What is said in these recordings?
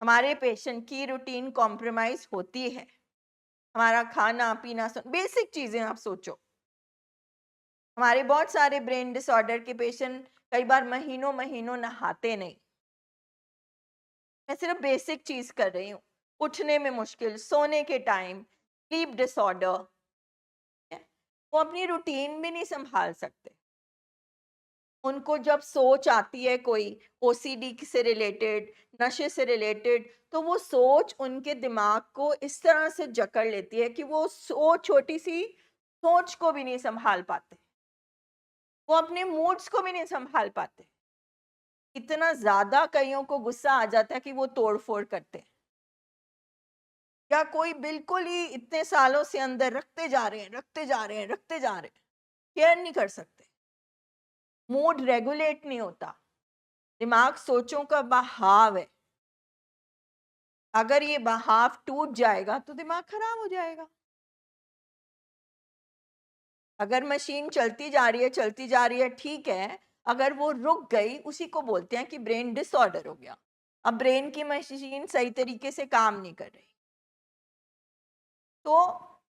हमारे पेशेंट की routine compromise होती है, हमारा खाना पीना बेसिक चीजें आप सोचो। हमारे बहुत सारे ब्रेन डिसऑर्डर के पेशेंट कई बार महीनों महीनों नहाते नहीं। मैं सिर्फ बेसिक चीज कर रही हूँ, उठने में मुश्किल, सोने के टाइम, स्लीप डिसऑर्डर, वो अपनी रूटीन भी नहीं संभाल सकते। उनको जब सोच आती है कोई ओसीडी से रिलेटेड, नशे से रिलेटेड, तो वो सोच उनके दिमाग को इस तरह से जकड़ लेती है कि वो छोटी सी सोच को भी नहीं संभाल पाते, वो अपने मूड्स को भी नहीं संभाल पाते। इतना ज्यादा कईयों को गुस्सा आ जाता है कि वो तोड़ फोड़ करते हैं, या कोई बिल्कुल ही इतने सालों से अंदर रखते जा रहे हैं, रखते जा रहे हैं, रखते जा रहे हैं, केयर नहीं कर सकते, मूड रेगुलेट नहीं होता। दिमाग सोचों का बहाव है, अगर ये बहाव टूट जाएगा तो दिमाग खराब हो जाएगा। अगर मशीन चलती जा रही है, चलती जा रही है, ठीक है, अगर वो रुक गई, उसी को बोलते हैं कि ब्रेन डिसऑर्डर हो गया। अब ब्रेन की मशीन सही तरीके से काम नहीं कर रही। तो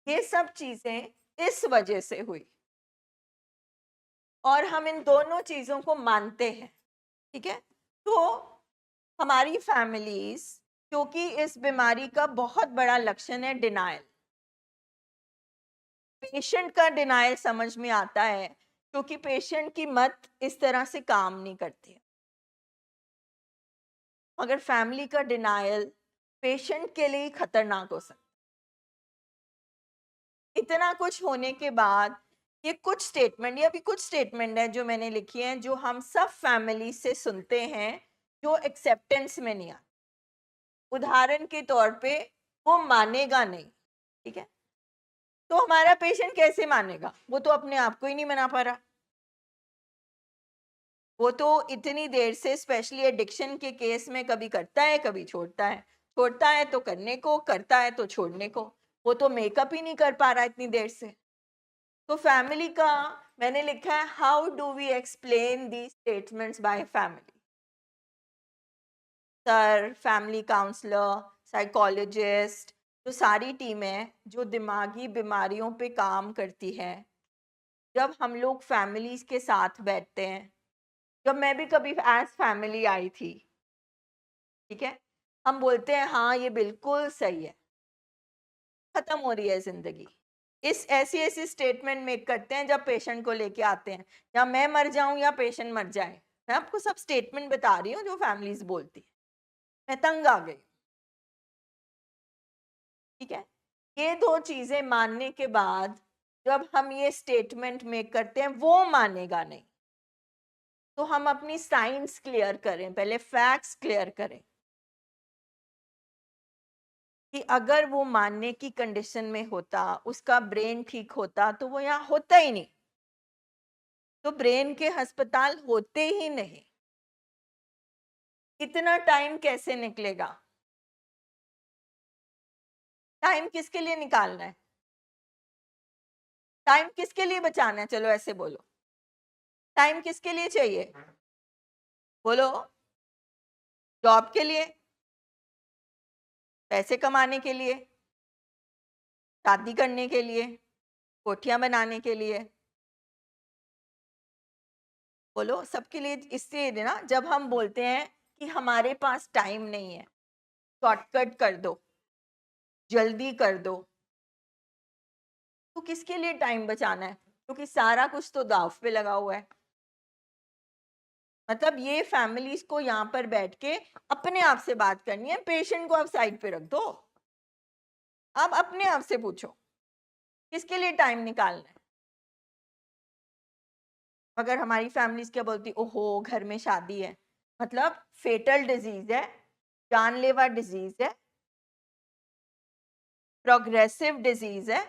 ये सब चीजें इस वजह से हुई, और हम इन दोनों चीजों को मानते हैं। ठीक है, तो हमारी फैमिलीज, क्योंकि इस बीमारी का बहुत बड़ा लक्षण है डिनायल, पेशेंट का डिनायल समझ में आता है, क्योंकि पेशेंट की मत इस तरह से काम नहीं करती है। अगर फैमिली का डिनायल पेशेंट के लिए खतरनाक हो सकता है। इतना कुछ होने के बाद ये कुछ स्टेटमेंट, ये अभी कुछ स्टेटमेंट है जो मैंने लिखी हैं, जो हम सब फैमिली से सुनते हैं, जो एक्सेप्टेंस में नहीं आते। उदाहरण के तौर पे, वो मानेगा नहीं। ठीक है, तो हमारा पेशेंट कैसे मानेगा? वो तो अपने आप को ही नहीं मना पा रहा। वो तो इतनी देर से, स्पेशली एडिक्शन के केस में, कभी करता है कभी छोड़ता है, छोड़ता है तो करने को, करता है तो छोड़ने को। वो तो मेकअप ही नहीं कर पा रहा इतनी देर से। तो फैमिली का मैंने लिखा है, how do we explain the statements by family. Sir, family counsellor, psychologist, जो सारी टीम है जो दिमागी बीमारियों पे काम करती है, जब हम लोग फैमिलीज के साथ बैठते हैं, जब मैं भी कभी एज फैमिली आई थी, ठीक है, हम बोलते हैं हाँ ये बिल्कुल सही है, खत्म हो रही है जिंदगी। इस ऐसी ऐसी स्टेटमेंट मेक करते हैं जब पेशेंट को लेके आते हैं, या मैं मर जाऊं या पेशेंट मर जाए। मैं आपको सब स्टेटमेंट बता रही हूँ जो फैमिलीज बोलती है। मैं तंग आ गई। ठीक है, ये दो चीजें मानने के बाद जब हम ये स्टेटमेंट मेक करते हैं, वो मानेगा नहीं, तो हम अपनी साइंस क्लियर करें, पहले फैक्ट्स क्लियर करें कि अगर वो मानने की कंडीशन में होता, उसका ब्रेन ठीक होता, तो वो यहाँ होता ही नहीं। तो ब्रेन के अस्पताल होते ही नहीं। इतना टाइम कैसे निकलेगा? टाइम किसके लिए निकालना है? टाइम किसके लिए बचाना है? चलो ऐसे बोलो, टाइम किसके लिए चाहिए? बोलो। जॉब के लिए, पैसे कमाने के लिए, शादी करने के लिए, कोठियां बनाने के लिए। बोलो सबके लिए। इससे ना, जब हम बोलते हैं कि हमारे पास टाइम नहीं है, शॉर्टकट कर दो, जल्दी कर दो, तो किसके लिए टाइम बचाना है? क्योंकि सारा कुछ तो दाव पे लगा हुआ है। मतलब ये फैमिलीज को यहाँ पर बैठ के अपने आप से बात करनी है, पेशेंट को आप साइड पे रख दो। आप अपने आप से पूछो किसके लिए टाइम निकालना है। अगर हमारी फैमिलीज क्या बोलती, ओहो घर में शादी है, मतलब फेटल डिजीज है, जानलेवा डिजीज है, प्रोग्रेसिव डिजीज है,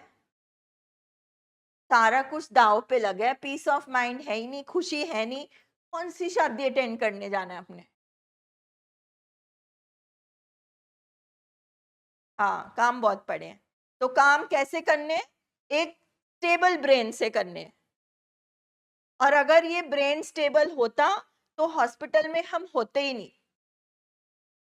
सारा कुछ दाव पे लगा है, पीस ऑफ माइंड है ही नहीं, खुशी है नहीं, कौन सी शादी अटेंड करने जाना है अपने? हाँ, काम बहुत पड़े हैं। तो काम कैसे करने? एक स्टेबल ब्रेन से करने। और अगर ये ब्रेन स्टेबल होता, तो हॉस्पिटल में हम होते ही नहीं।